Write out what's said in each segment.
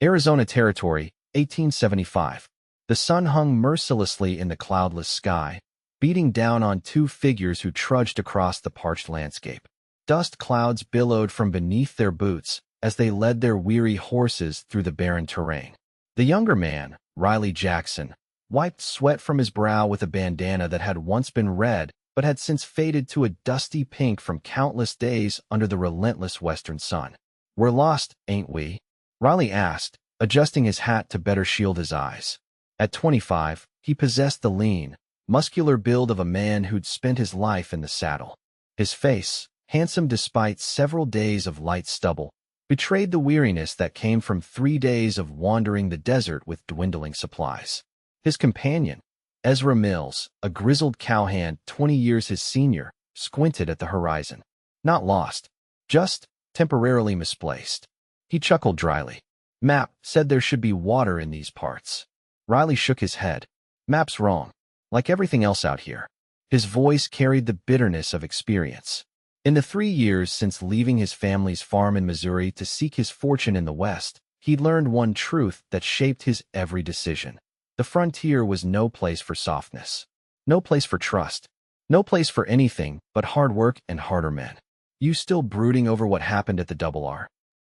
Arizona Territory, 1875. The sun hung mercilessly in the cloudless sky, beating down on two figures who trudged across the parched landscape. Dust clouds billowed from beneath their boots as they led their weary horses through the barren terrain. The younger man, Riley Jackson, wiped sweat from his brow with a bandana that had once been red but had since faded to a dusty pink from countless days under the relentless western sun. "We're lost, ain't we?" Riley asked, adjusting his hat to better shield his eyes. At 25, he possessed the lean, muscular build of a man who'd spent his life in the saddle. His face, handsome despite several days of light stubble, betrayed the weariness that came from 3 days of wandering the desert with dwindling supplies. His companion, Ezra Mills, a grizzled cowhand 20 years his senior, squinted at the horizon. Not lost, just temporarily misplaced. He chuckled dryly. "Map said there should be water in these parts." Riley shook his head. "Map's wrong, like everything else out here." His voice carried the bitterness of experience. In the 3 years since leaving his family's farm in Missouri to seek his fortune in the West, he'd learned one truth that shaped his every decision. The frontier was no place for softness, no place for trust, no place for anything but hard work and harder men. "You still brooding over what happened at the Double R?"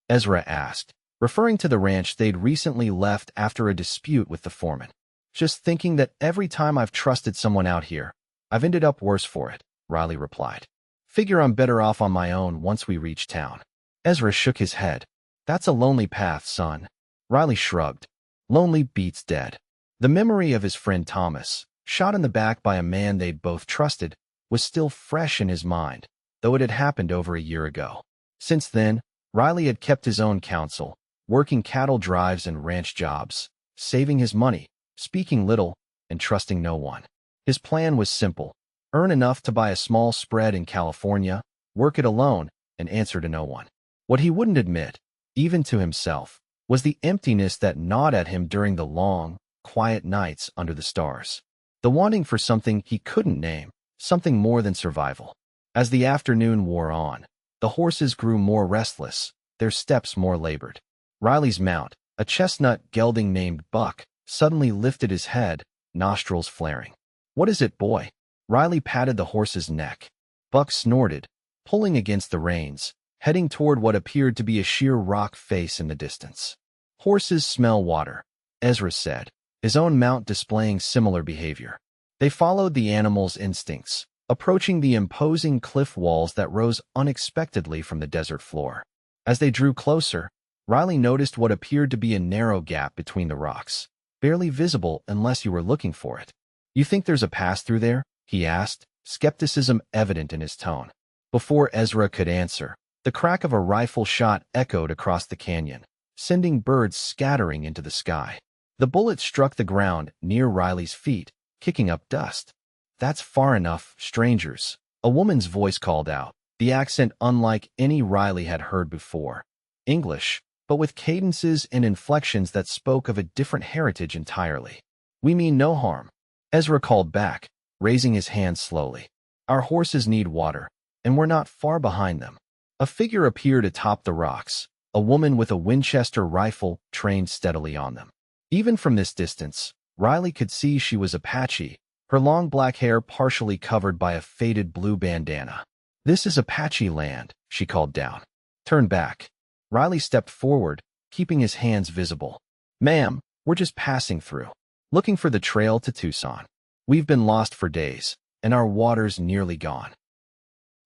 Ezra asked, referring to the ranch they'd recently left after a dispute with the foreman. "Just thinking that every time I've trusted someone out here, I've ended up worse for it," Riley replied. "Figure I'm better off on my own once we reach town." Ezra shook his head. "That's a lonely path, son." Riley shrugged. "Lonely beats dead." The memory of his friend Thomas, shot in the back by a man they'd both trusted, was still fresh in his mind, though it had happened over a year ago. Since then, Riley had kept his own counsel, working cattle drives and ranch jobs, saving his money, speaking little, and trusting no one. His plan was simple: earn enough to buy a small spread in California, work it alone, and answer to no one. What he wouldn't admit, even to himself, was the emptiness that gnawed at him during the long, quiet nights under the stars. The wanting for something he couldn't name, something more than survival. As the afternoon wore on, the horses grew more restless, their steps more labored. Riley's mount, a chestnut gelding named Buck, suddenly lifted his head, nostrils flaring. "What is it, boy?" Riley patted the horse's neck. Buck snorted, pulling against the reins, heading toward what appeared to be a sheer rock face in the distance. "Horses smell water," Ezra said, his own mount displaying similar behavior. They followed the animal's instincts, approaching the imposing cliff walls that rose unexpectedly from the desert floor. As they drew closer, Riley noticed what appeared to be a narrow gap between the rocks, barely visible unless you were looking for it. "You think there's a pass through there?" he asked, skepticism evident in his tone. Before Ezra could answer, the crack of a rifle shot echoed across the canyon, sending birds scattering into the sky. The bullet struck the ground near Riley's feet, kicking up dust. "That's far enough, strangers," a woman's voice called out, the accent unlike any Riley had heard before. English, but with cadences and inflections that spoke of a different heritage entirely. "We mean no harm," Ezra called back, raising his hand slowly. "Our horses need water, and we're not far behind them." A figure appeared atop the rocks, a woman with a Winchester rifle trained steadily on them. Even from this distance, Riley could see she was Apache, her long black hair partially covered by a faded blue bandana. "This is Apache land," she called down. "Turn back." Riley stepped forward, keeping his hands visible. "Ma'am, we're just passing through, looking for the trail to Tucson. We've been lost for days, and our water's nearly gone."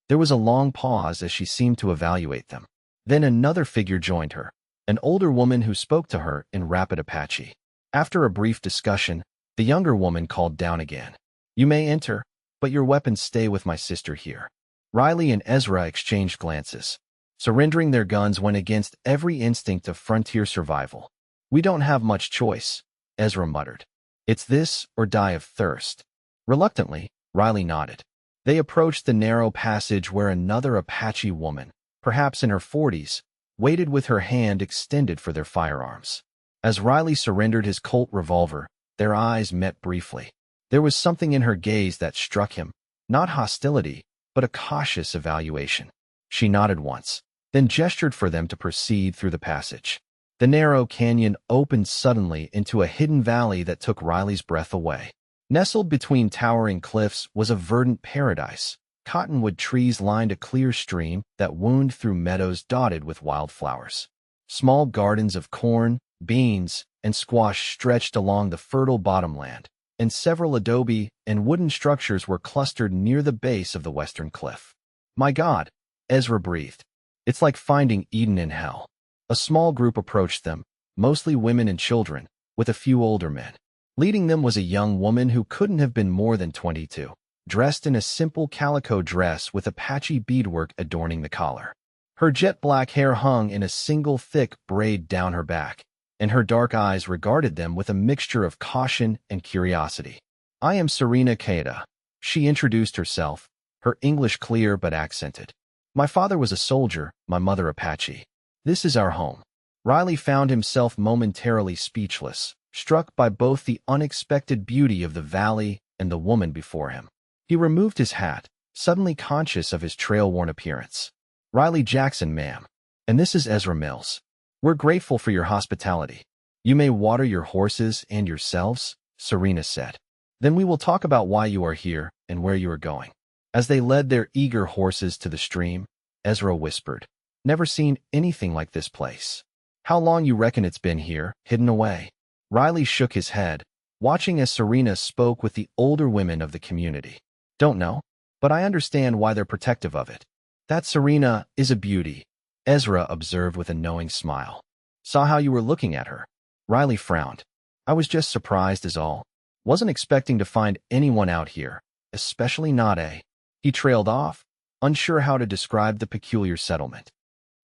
There was a long pause as she seemed to evaluate them. Then another figure joined her, an older woman who spoke to her in rapid Apache. After a brief discussion, the younger woman called down again. "You may enter, but your weapons stay with my sister here." Riley and Ezra exchanged glances. Surrendering their guns went against every instinct of frontier survival. "We don't have much choice," Ezra muttered. "It's this or die of thirst." Reluctantly, Riley nodded. They approached the narrow passage where another Apache woman, perhaps in her 40s, waited with her hand extended for their firearms. As Riley surrendered his Colt revolver, their eyes met briefly. There was something in her gaze that struck him, not hostility, but a cautious evaluation. She nodded once, then gestured for them to proceed through the passage. The narrow canyon opened suddenly into a hidden valley that took Riley's breath away. Nestled between towering cliffs was a verdant paradise. Cottonwood trees lined a clear stream that wound through meadows dotted with wildflowers. Small gardens of corn, beans, and squash stretched along the fertile bottomland, and several adobe and wooden structures were clustered near the base of the western cliff. "My God," Ezra breathed. "It's like finding Eden in hell." A small group approached them, mostly women and children, with a few older men. Leading them was a young woman who couldn't have been more than 22, dressed in a simple calico dress with Apache beadwork adorning the collar. Her jet-black hair hung in a single thick braid down her back, and her dark eyes regarded them with a mixture of caution and curiosity. "I am Serena Kaeda," she introduced herself, her English clear but accented. "My father was a soldier, my mother Apache. This is our home." Riley found himself momentarily speechless, struck by both the unexpected beauty of the valley and the woman before him. He removed his hat, suddenly conscious of his trail-worn appearance. "Riley Jackson, ma'am. And this is Ezra Mills. We're grateful for your hospitality. You may water your horses and yourselves," Serena said. "Then we will talk about why you are here and where you are going." As they led their eager horses to the stream, Ezra whispered, "Never seen anything like this place. How long you reckon it's been here, hidden away?" Riley shook his head, watching as Serena spoke with the older women of the community. "Don't know, but I understand why they're protective of it." "That Serena is a beauty," Ezra observed with a knowing smile. "Saw how you were looking at her." Riley frowned. "I was just surprised is all. Wasn't expecting to find anyone out here, especially not a—" He trailed off, unsure how to describe the peculiar settlement.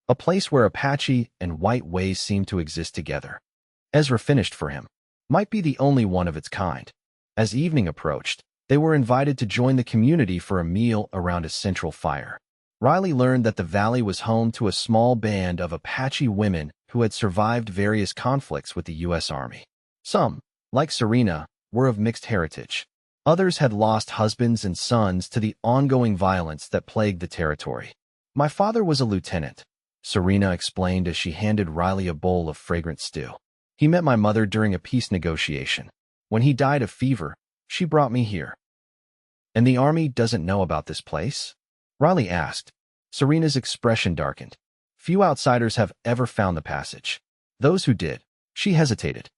"A place where Apache and white ways seem to exist together." Ezra finished for him. "Might be the only one of its kind." As evening approached, they were invited to join the community for a meal around a central fire. Riley learned that the valley was home to a small band of Apache women who had survived various conflicts with the U.S. Army. Some, like Serena, were of mixed heritage. Others had lost husbands and sons to the ongoing violence that plagued the territory. "My father was a lieutenant," Serena explained as she handed Riley a bowl of fragrant stew. "He met my mother during a peace negotiation. When he died of fever, she brought me here." "And the Army doesn't know about this place?" Riley asked. Serena's expression darkened. "Few outsiders have ever found the passage. Those who did," she hesitated.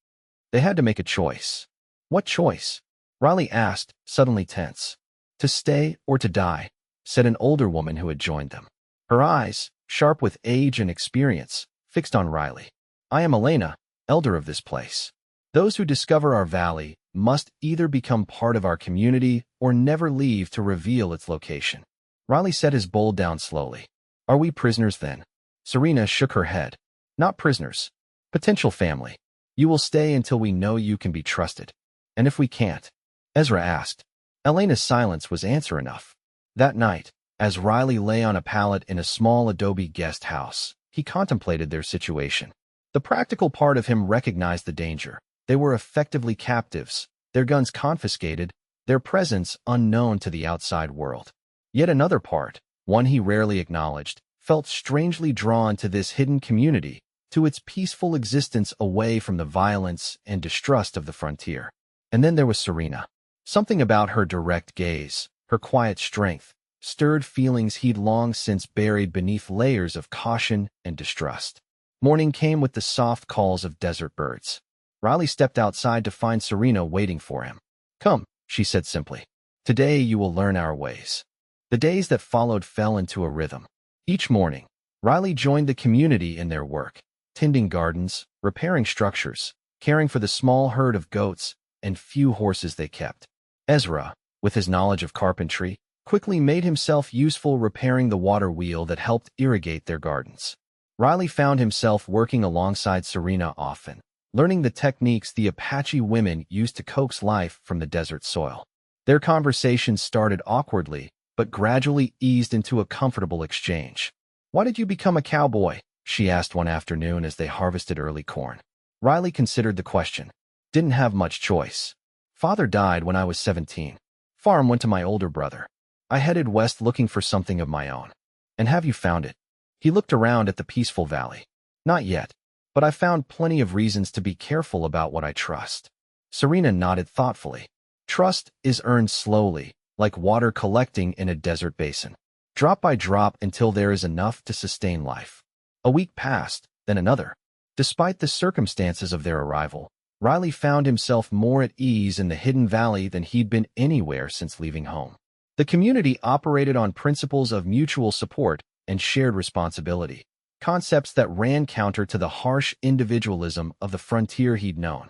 "They had to make a choice." "What choice?" Riley asked, suddenly tense. "To stay or to die," said an older woman who had joined them. Her eyes, sharp with age and experience, fixed on Riley. "I am Elena, elder of this place. Those who discover our valley must either become part of our community or never leave to reveal its location." Riley set his bowl down slowly. "Are we prisoners then?" Serena shook her head. "Not prisoners. Potential family. You will stay until we know you can be trusted." "And if we can't?" Ezra asked. Elena's silence was answer enough. That night, as Riley lay on a pallet in a small adobe guest house, he contemplated their situation. The practical part of him recognized the danger. They were effectively captives, their guns confiscated, their presence unknown to the outside world. Yet another part, one he rarely acknowledged, felt strangely drawn to this hidden community, to its peaceful existence away from the violence and distrust of the frontier. And then there was Serena. Something about her direct gaze, her quiet strength, stirred feelings he'd long since buried beneath layers of caution and distrust. Morning came with the soft calls of desert birds. Riley stepped outside to find Serena waiting for him. "Come," she said simply. "Today you will learn our ways." The days that followed fell into a rhythm. Each morning, Riley joined the community in their work, tending gardens, repairing structures, caring for the small herd of goats and few horses they kept. Ezra, with his knowledge of carpentry, quickly made himself useful repairing the water wheel that helped irrigate their gardens. Riley found himself working alongside Serena often, learning the techniques the Apache women used to coax life from the desert soil. Their conversations started awkwardly, but gradually eased into a comfortable exchange. "Why did you become a cowboy?" she asked one afternoon as they harvested early corn. Riley considered the question. "Didn't have much choice. Father died when I was 17. Farm went to my older brother. I headed west looking for something of my own." "And have you found it?" He looked around at the peaceful valley. "Not yet, but I found plenty of reasons to be careful about what I trust. Serena nodded thoughtfully. Trust is earned slowly, like water collecting in a desert basin, drop by drop until there is enough to sustain life. A week passed, then another. Despite the circumstances of their arrival, Riley found himself more at ease in the hidden valley than he'd been anywhere since leaving home. The community operated on principles of mutual support and shared responsibility, concepts that ran counter to the harsh individualism of the frontier he'd known.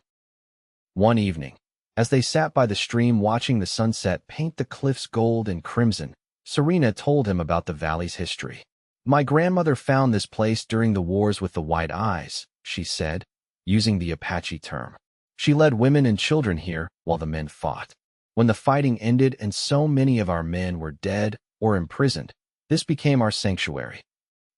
One evening, as they sat by the stream watching the sunset paint the cliffs gold and crimson, Serena told him about the valley's history. "My grandmother found this place during the wars with the white eyes," she said, using the Apache term. "She led women and children here while the men fought. When the fighting ended and so many of our men were dead or imprisoned, this became our sanctuary."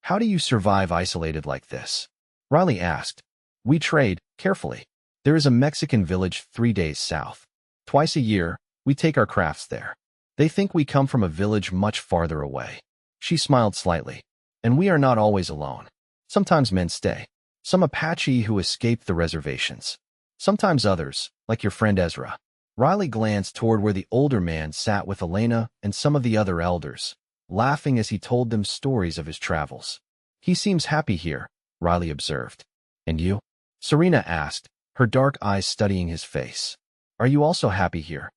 "How do you survive isolated like this?" Riley asked. "We trade, carefully. There is a Mexican village 3 days south. Twice a year, we take our crafts there. They think we come from a village much farther away." She smiled slightly. "And we are not always alone. Sometimes men stay. Some Apache who escaped the reservations. Sometimes others, like your friend Ezra." Riley glanced toward where the older man sat with Elena and some of the other elders, laughing as he told them stories of his travels. "He seems happy here," Riley observed. "And you?" Serena asked, her dark eyes studying his face. "Are you also happy here?"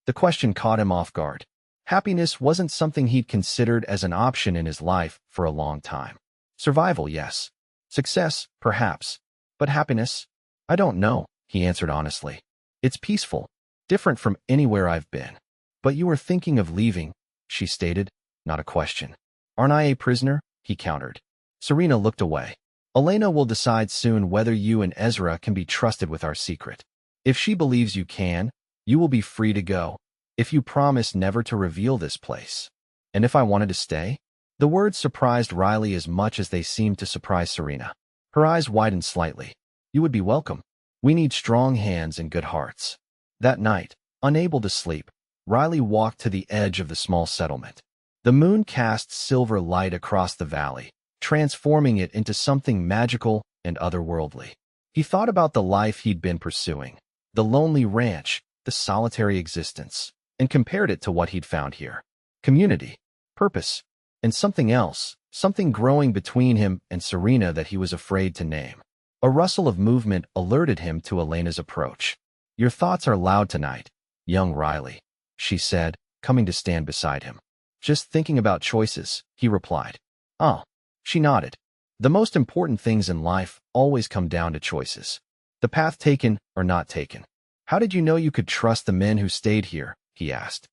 The question caught him off guard. Happiness wasn't something he'd considered as an option in his life for a long time. Survival, yes. Success, perhaps. But happiness? "I don't know," he answered honestly. "It's peaceful, different from anywhere I've been." "But you were thinking of leaving," she stated, not a question. "Aren't I a prisoner?" he countered. Serena looked away. "Elena will decide soon whether you and Ezra can be trusted with our secret. If she believes you can, you will be free to go, if you promise never to reveal this place." "And if I wanted to stay?" The words surprised Riley as much as they seemed to surprise Serena. Her eyes widened slightly. "You would be welcome. We need strong hands and good hearts." That night, unable to sleep, Riley walked to the edge of the small settlement. The moon cast silver light across the valley, transforming it into something magical and otherworldly. He thought about the life he'd been pursuing, the lonely ranch, the solitary existence, and compared it to what he'd found here. Community, purpose, and something else, something growing between him and Serena that he was afraid to name. A rustle of movement alerted him to Elena's approach. "Your thoughts are loud tonight, young Riley," she said, coming to stand beside him. "Just thinking about choices," he replied. "Oh." She nodded. "The most important things in life always come down to choices. The path taken or not taken." "How did you know you could trust the men who stayed here?" he asked.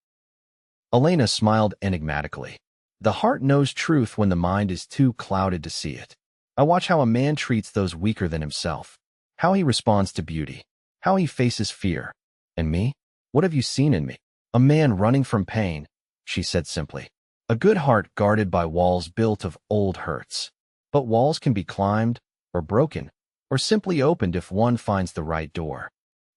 Elena smiled enigmatically. "The heart knows truth when the mind is too clouded to see it. I watch how a man treats those weaker than himself, how he responds to beauty, how he faces fear. And me? What have you seen in me?" "A man running from pain," she said simply. "A good heart guarded by walls built of old hurts. But walls can be climbed, or broken, or simply opened if one finds the right door."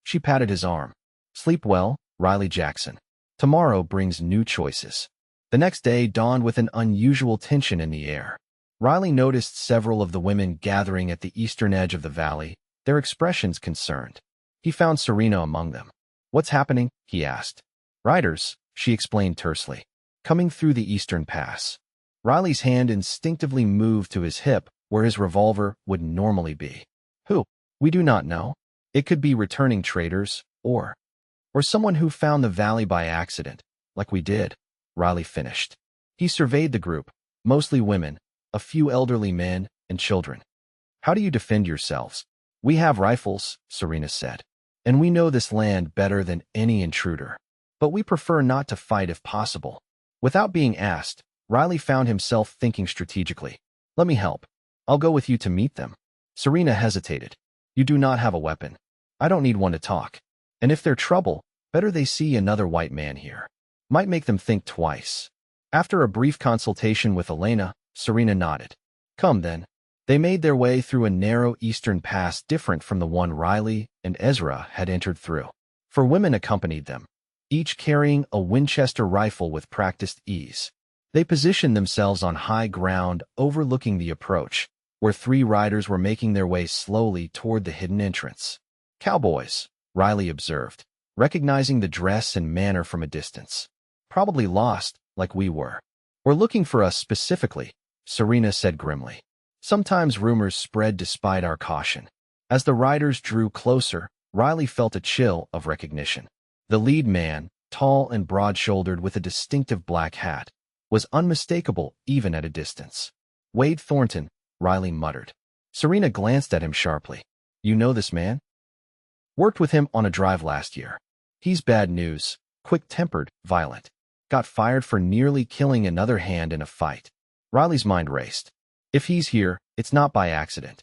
She patted his arm. "Sleep well, Riley Jackson. Tomorrow brings new choices." The next day dawned with an unusual tension in the air. Riley noticed several of the women gathering at the eastern edge of the valley, their expressions concerned. He found Serena among them. "What's happening?" he asked. "Riders," she explained tersely, "coming through the eastern pass." Riley's hand instinctively moved to his hip, where his revolver would normally be. "Who?" "We do not know. It could be returning traders, or someone who found the valley by accident, like we did," Riley finished. He surveyed the group, mostly women, a few elderly men, and children. "How do you defend yourselves?" "We have rifles," Serena said. "And we know this land better than any intruder. But we prefer not to fight if possible." Without being asked, Riley found himself thinking strategically. "Let me help. I'll go with you to meet them." Serena hesitated. "You do not have a weapon. I don't need one to talk. And if they're trouble, better they see another white man here. Might make them think twice." After a brief consultation with Elena, Serena nodded. "Come then." They made their way through a narrow eastern pass different from the one Riley and Ezra had entered through. 4 women accompanied them, each carrying a Winchester rifle with practiced ease. They positioned themselves on high ground overlooking the approach, where 3 riders were making their way slowly toward the hidden entrance. Cowboys, Riley observed, recognizing the dress and manner from a distance. Probably lost, like we were. Or looking for us specifically, Serena said grimly. Sometimes rumors spread despite our caution. As the riders drew closer, Riley felt a chill of recognition. The lead man, tall and broad-shouldered with a distinctive black hat, was unmistakable even at a distance. Wade Thornton, Riley muttered. Serena glanced at him sharply. You know this man? Worked with him on a drive last year. He's bad news, quick-tempered, violent. Got fired for nearly killing another hand in a fight. Riley's mind raced. If he's here, it's not by accident.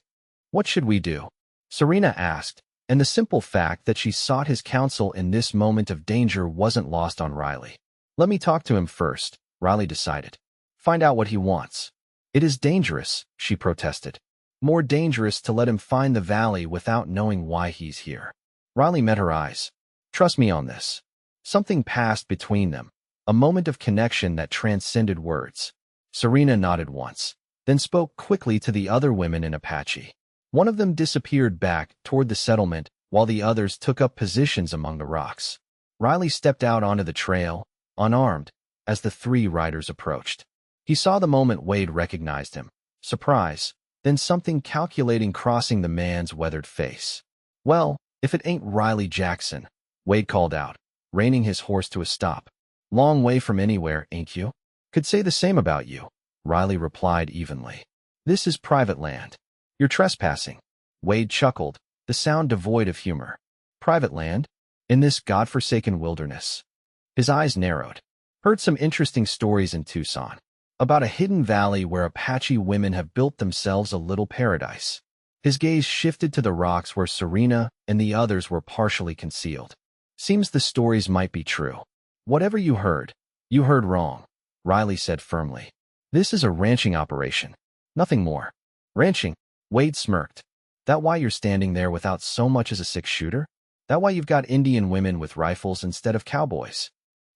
What should we do? Serena asked, and the simple fact that she sought his counsel in this moment of danger wasn't lost on Riley. Let me talk to him first, Riley decided. Find out what he wants. It is dangerous, she protested. More dangerous to let him find the valley without knowing why he's here. Riley met her eyes. Trust me on this. Something passed between them, a moment of connection that transcended words. Serena nodded once, then spoke quickly to the other women in Apache. One of them disappeared back toward the settlement while the others took up positions among the rocks. Riley stepped out onto the trail, unarmed, as the 3 riders approached. He saw the moment Wade recognized him. Surprise, then something calculating crossing the man's weathered face. Well, if it ain't Riley Jackson, Wade called out, reining his horse to a stop. Long way from anywhere, ain't you? Could say the same about you, Riley replied evenly. This is private land. You're trespassing. Wade chuckled, the sound devoid of humor. Private land? In this godforsaken wilderness? His eyes narrowed. Heard some interesting stories in Tucson. About a hidden valley where Apache women have built themselves a little paradise. His gaze shifted to the rocks where Serena and the others were partially concealed. Seems the stories might be true. Whatever you heard wrong, Riley said firmly. This is a ranching operation. Nothing more. Ranching? Wade smirked. That why you're standing there without so much as a 6-shooter? That why you've got Indian women with rifles instead of cowboys?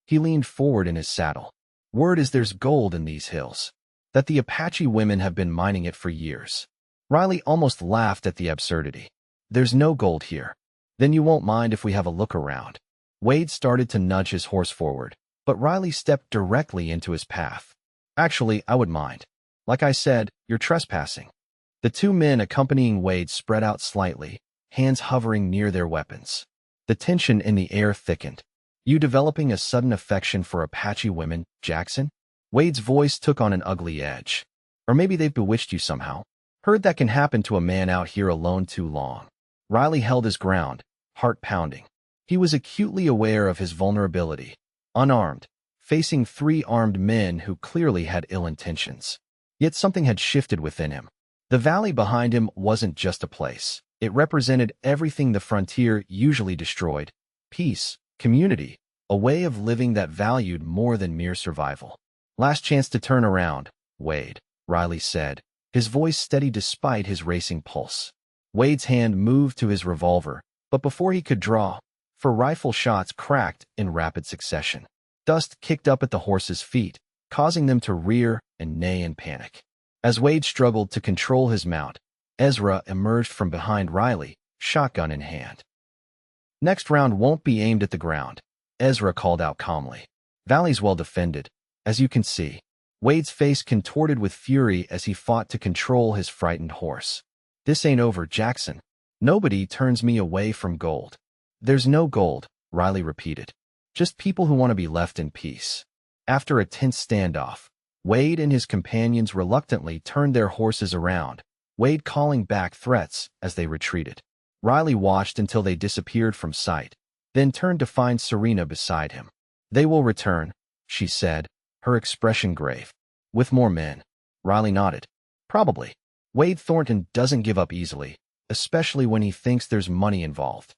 He leaned forward in his saddle. Word is there's gold in these hills. That the Apache women have been mining it for years. Riley almost laughed at the absurdity. There's no gold here. Then you won't mind if we have a look around. Wade started to nudge his horse forward, but Riley stepped directly into his path. Actually, I would mind. Like I said, you're trespassing. The 2 men accompanying Wade spread out slightly, hands hovering near their weapons. The tension in the air thickened. You developing a sudden affection for Apache women, Jackson? Wade's voice took on an ugly edge. Or maybe they've bewitched you somehow. Heard that can happen to a man out here alone too long. Riley held his ground, heart pounding. He was acutely aware of his vulnerability. Unarmed, facing 3 armed men who clearly had ill intentions. Yet something had shifted within him. The valley behind him wasn't just a place. It represented everything the frontier usually destroyed. Peace, community, a way of living that valued more than mere survival. Last chance to turn around, Wade, Riley said, his voice steady despite his racing pulse. Wade's hand moved to his revolver, but before he could draw, 4 rifle shots cracked in rapid succession. Dust kicked up at the horse's feet, causing them to rear and neigh in panic. As Wade struggled to control his mount, Ezra emerged from behind Riley, shotgun in hand. Next round won't be aimed at the ground, Ezra called out calmly. Valley's well defended, as you can see. Wade's face contorted with fury as he fought to control his frightened horse. This ain't over, Jackson. Nobody turns me away from gold. There's no gold, Riley repeated. Just people who want to be left in peace. After a tense standoff, Wade and his companions reluctantly turned their horses around, Wade calling back threats as they retreated. Riley watched until they disappeared from sight, then turned to find Serena beside him. They will return, she said, her expression grave. With more men. Riley nodded. Probably. Wade Thornton doesn't give up easily, especially when he thinks there's money involved.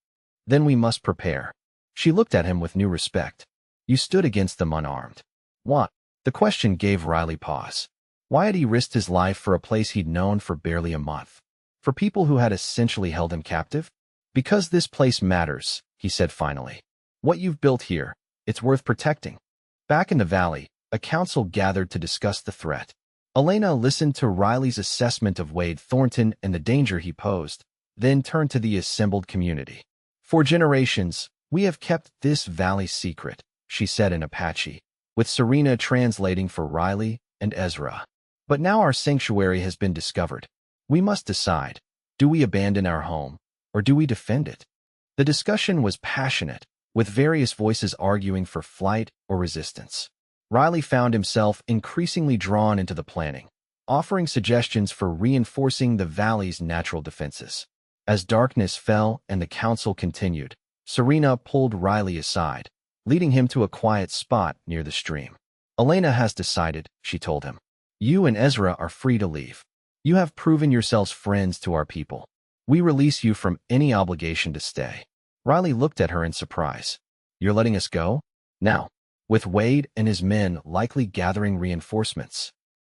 Then we must prepare. She looked at him with new respect. You stood against them unarmed. What? The question gave Riley pause. Why had he risked his life for a place he'd known for barely a month? For people who had essentially held him captive? Because this place matters, he said finally. What you've built here, it's worth protecting. Back in the valley, a council gathered to discuss the threat. Elena listened to Riley's assessment of Wade Thornton and the danger he posed, then turned to the assembled community. "For generations, we have kept this valley secret," she said in Apache, with Serena translating for Riley and Ezra. "But now our sanctuary has been discovered. We must decide, do we abandon our home, or do we defend it?" The discussion was passionate, with various voices arguing for flight or resistance. Riley found himself increasingly drawn into the planning, offering suggestions for reinforcing the valley's natural defenses. As darkness fell and the council continued, Serena pulled Riley aside, leading him to a quiet spot near the stream. "Elena has decided," she told him. "You and Ezra are free to leave. You have proven yourselves friends to our people. We release you from any obligation to stay." Riley looked at her in surprise. "You're letting us go? Now, with Wade and his men likely gathering reinforcements?"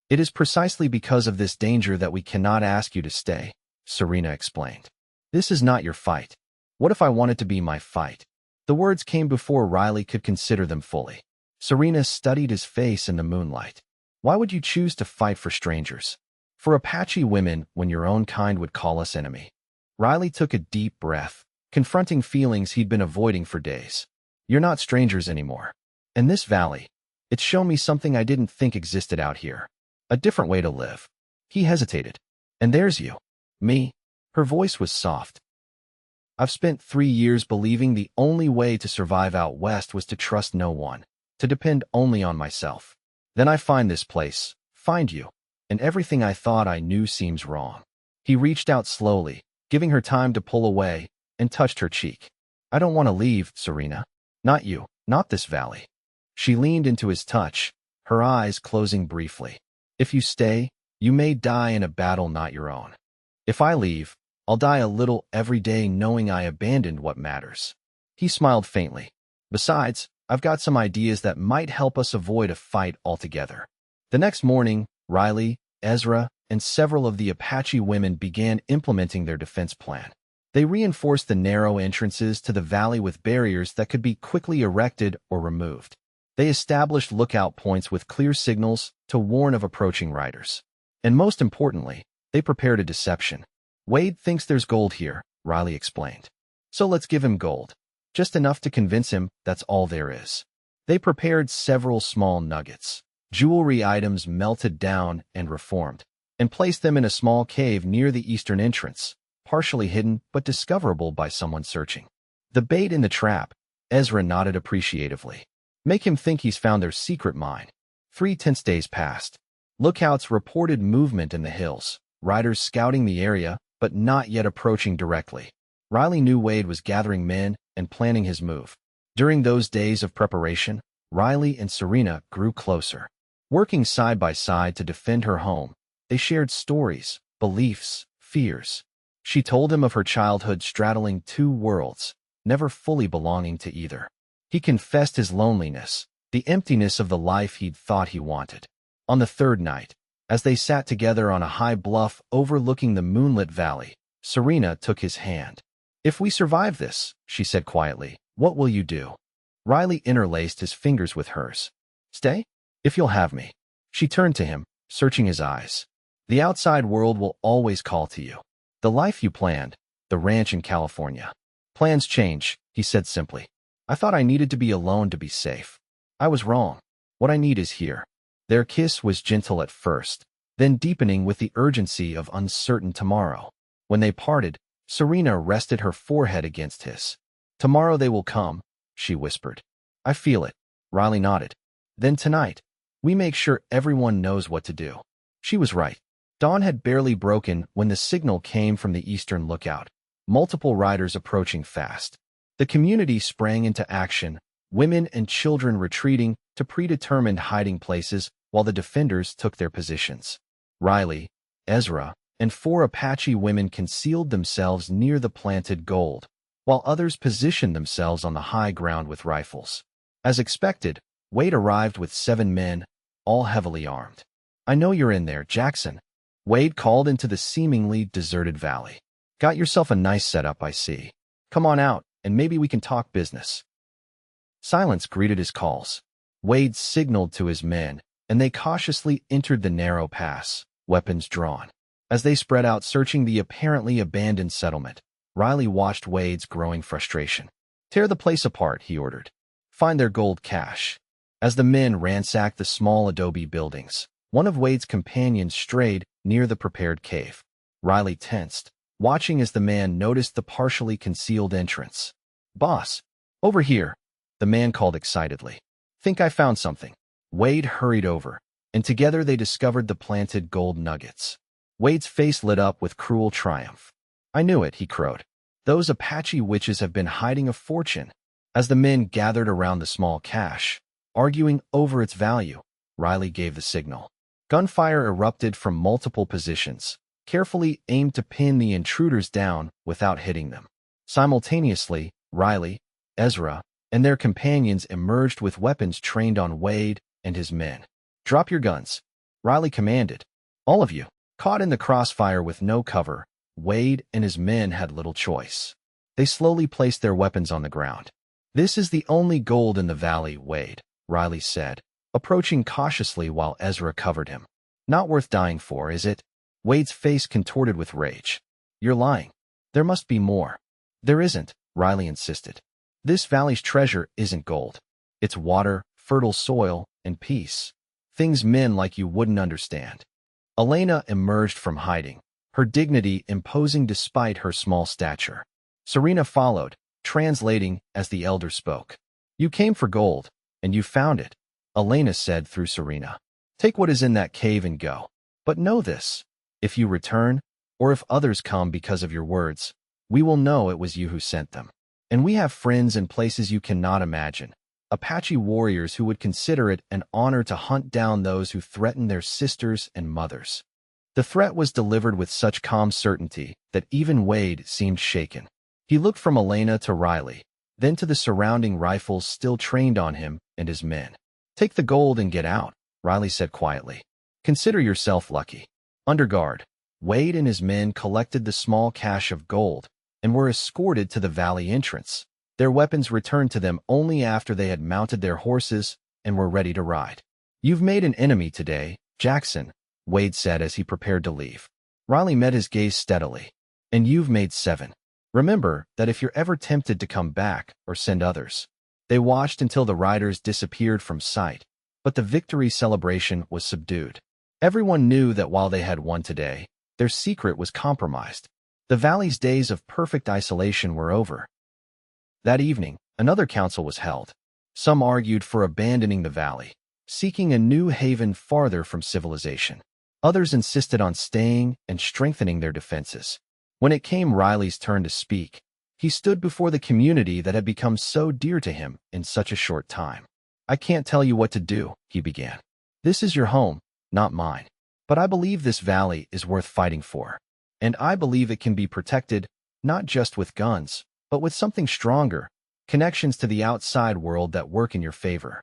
"It is precisely because of this danger that we cannot ask you to stay," Serena explained. "This is not your fight. What if I want it to be my fight?" The words came before Riley could consider them fully. Serena studied his face in the moonlight. "Why would you choose to fight for strangers? For Apache women when your own kind would call us enemy?" Riley took a deep breath, confronting feelings he'd been avoiding for days. "You're not strangers anymore. And this valley, it's shown me something I didn't think existed out here. A different way to live." He hesitated. "And there's you." "Me?" Her voice was soft. "I've spent 3 years believing the only way to survive out west was to trust no one, to depend only on myself. Then I find this place, find you, and everything I thought I knew seems wrong." He reached out slowly, giving her time to pull away, and touched her cheek. "I don't want to leave, Serena. Not you, not this valley." She leaned into his touch, her eyes closing briefly. "If you stay, you may die in a battle not your own. If I leave, I'll die a little every day knowing I abandoned what matters." He smiled faintly. "Besides, I've got some ideas that might help us avoid a fight altogether." The next morning, Riley, Ezra, and several of the Apache women began implementing their defense plan. They reinforced the narrow entrances to the valley with barriers that could be quickly erected or removed. They established lookout points with clear signals to warn of approaching riders. And most importantly, they prepared a deception. "Wade thinks there's gold here," Riley explained. "So let's give him gold. Just enough to convince him that's all there is." They prepared several small nuggets, jewelry items melted down and reformed, and placed them in a small cave near the eastern entrance, partially hidden but discoverable by someone searching. "The bait in the trap," Ezra nodded appreciatively. "Make him think he's found their secret mine." 3 tense days passed. Lookouts reported movement in the hills, riders scouting the area, but not yet approaching directly. Riley knew Wade was gathering men and planning his move. During those days of preparation, Riley and Serena grew closer. Working side by side to defend her home, they shared stories, beliefs, fears. She told him of her childhood straddling 2 worlds, never fully belonging to either. He confessed his loneliness, the emptiness of the life he'd thought he wanted. On the 3rd night, as they sat together on a high bluff overlooking the moonlit valley, Serena took his hand. "If we survive this," she said quietly, "what will you do?" Riley interlaced his fingers with hers. "Stay? If you'll have me." She turned to him, searching his eyes. "The outside world will always call to you. The life you planned, the ranch in California." "Plans change," he said simply. "I thought I needed to be alone to be safe. I was wrong. What I need is here." Their kiss was gentle at first, then deepening with the urgency of uncertain tomorrow. When they parted, Serena rested her forehead against his. "Tomorrow they will come," she whispered. "I feel it." Riley nodded. "Then tonight, we make sure everyone knows what to do." She was right. Dawn had barely broken when the signal came from the eastern lookout, multiple riders approaching fast. The community sprang into action, women and children retreating to predetermined hiding places while the defenders took their positions. Riley, Ezra, and 4 Apache women concealed themselves near the planted gold, while others positioned themselves on the high ground with rifles. As expected, Wade arrived with 7 men, all heavily armed. "I know you're in there, Jackson," Wade called into the seemingly deserted valley. "Got yourself a nice setup, I see. Come on out, and maybe we can talk business." Silence greeted his calls. Wade signaled to his men, and they cautiously entered the narrow pass, weapons drawn. As they spread out searching the apparently abandoned settlement, Riley watched Wade's growing frustration. "Tear the place apart," he ordered. "Find their gold cache." As the men ransacked the small adobe buildings, one of Wade's companions strayed near the prepared cave. Riley tensed, watching as the man noticed the partially concealed entrance. "Boss, over here," the man called excitedly. "Think I found something." Wade hurried over, and together they discovered the planted gold nuggets. Wade's face lit up with cruel triumph. "I knew it," he crowed. "Those Apache witches have been hiding a fortune." As the men gathered around the small cache, arguing over its value, Riley gave the signal. Gunfire erupted from multiple positions, carefully aimed to pin the intruders down without hitting them. Simultaneously, Riley, Ezra, and their companions emerged with weapons trained on Wade and his men. "Drop your guns," Riley commanded. "All of you." Caught in the crossfire with no cover, Wade and his men had little choice. They slowly placed their weapons on the ground. "This is the only gold in the valley, Wade," Riley said, approaching cautiously while Ezra covered him. "Not worth dying for, is it?" Wade's face contorted with rage. "You're lying. There must be more." "There isn't," Riley insisted. "This valley's treasure isn't gold. It's water, fertile soil, and peace. Things men like you wouldn't understand." Elena emerged from hiding, her dignity imposing despite her small stature. Serena followed, translating as the elder spoke. "You came for gold, and you found it," Elena said through Serena. "Take what is in that cave and go. But know this. If you return, or if others come because of your words, we will know it was you who sent them. And we have friends in places you cannot imagine. Apache warriors who would consider it an honor to hunt down those who threaten their sisters and mothers." The threat was delivered with such calm certainty that even Wade seemed shaken. He looked from Elena to Riley, then to the surrounding rifles still trained on him and his men. "Take the gold and get out," Riley said quietly. "Consider yourself lucky." Under guard, Wade and his men collected the small cache of gold and were escorted to the valley entrance. Their weapons returned to them only after they had mounted their horses and were ready to ride. "You've made an enemy today, Jackson," Wade said as he prepared to leave. Riley met his gaze steadily. "And you've made 7. Remember that if you're ever tempted to come back or send others." They watched until the riders disappeared from sight, but the victory celebration was subdued. Everyone knew that while they had won today, their secret was compromised. The valley's days of perfect isolation were over. That evening, another council was held. Some argued for abandoning the valley, seeking a new haven farther from civilization. Others insisted on staying and strengthening their defenses. When it came Riley's turn to speak, he stood before the community that had become so dear to him in such a short time. "I can't tell you what to do," he began. "This is your home, not mine. But I believe this valley is worth fighting for. And I believe it can be protected, not just with guns, but with something stronger, connections to the outside world that work in your favor."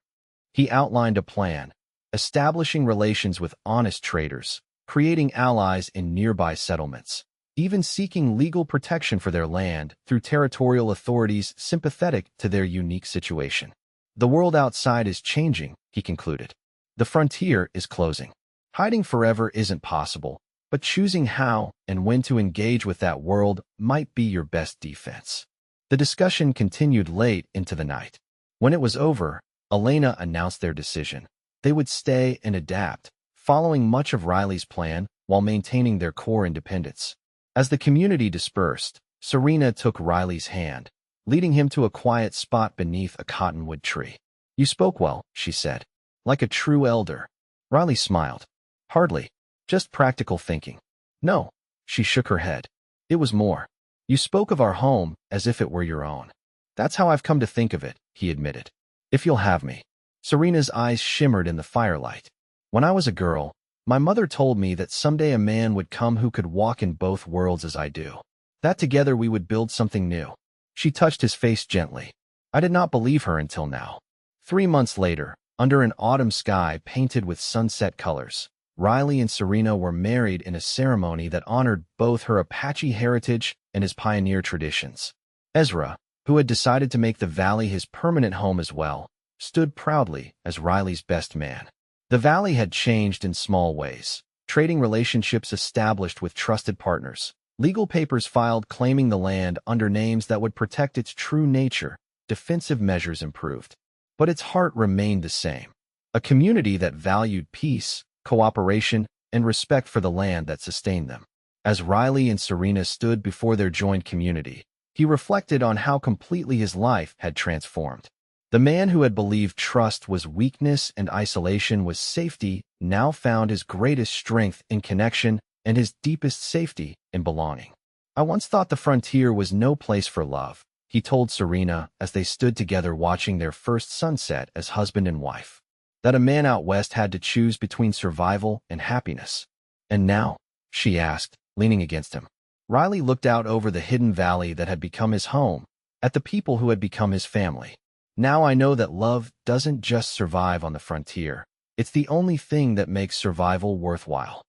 He outlined a plan, establishing relations with honest traders, creating allies in nearby settlements, even seeking legal protection for their land through territorial authorities sympathetic to their unique situation. "The world outside is changing," he concluded. "The frontier is closing. Hiding forever isn't possible, but choosing how and when to engage with that world might be your best defense." The discussion continued late into the night. When it was over, Elena announced their decision. They would stay and adapt, following much of Riley's plan while maintaining their core independence. As the community dispersed, Serena took Riley's hand, leading him to a quiet spot beneath a cottonwood tree. "You spoke well," she said, "like a true elder." Riley smiled. "Hardly. Just practical thinking." "No," she shook her head. "It was more. You spoke of our home as if it were your own." "That's how I've come to think of it," he admitted. "If you'll have me." Serena's eyes shimmered in the firelight. "When I was a girl, my mother told me that someday a man would come who could walk in both worlds as I do. That together we would build something new." She touched his face gently. I did not believe her until now. 3 months later, under an autumn sky painted with sunset colors, Riley and Serena were married in a ceremony that honored both her Apache heritage and his pioneer traditions. Ezra, who had decided to make the valley his permanent home as well, stood proudly as Riley's best man. The valley had changed in small ways. Trading relationships established with trusted partners. Legal papers filed claiming the land under names that would protect its true nature. Defensive measures improved. But its heart remained the same. A community that valued peace, cooperation, and respect for the land that sustained them. As Riley and Serena stood before their joined community, he reflected on how completely his life had transformed. The man who had believed trust was weakness and isolation was safety now found his greatest strength in connection and his deepest safety in belonging. "I once thought the frontier was no place for love," he told Serena as they stood together watching their first sunset as husband and wife. "That a man out west had to choose between survival and happiness." "And now?" she asked, leaning against him. Riley looked out over the hidden valley that had become his home, at the people who had become his family. "Now I know that love doesn't just survive on the frontier. It's the only thing that makes survival worthwhile."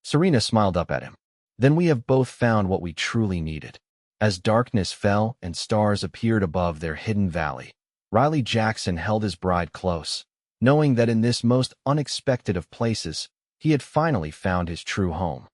Serena smiled up at him. "Then we have both found what we truly needed." As darkness fell and stars appeared above their hidden valley, Riley Jackson held his bride close, knowing that in this most unexpected of places, he had finally found his true home.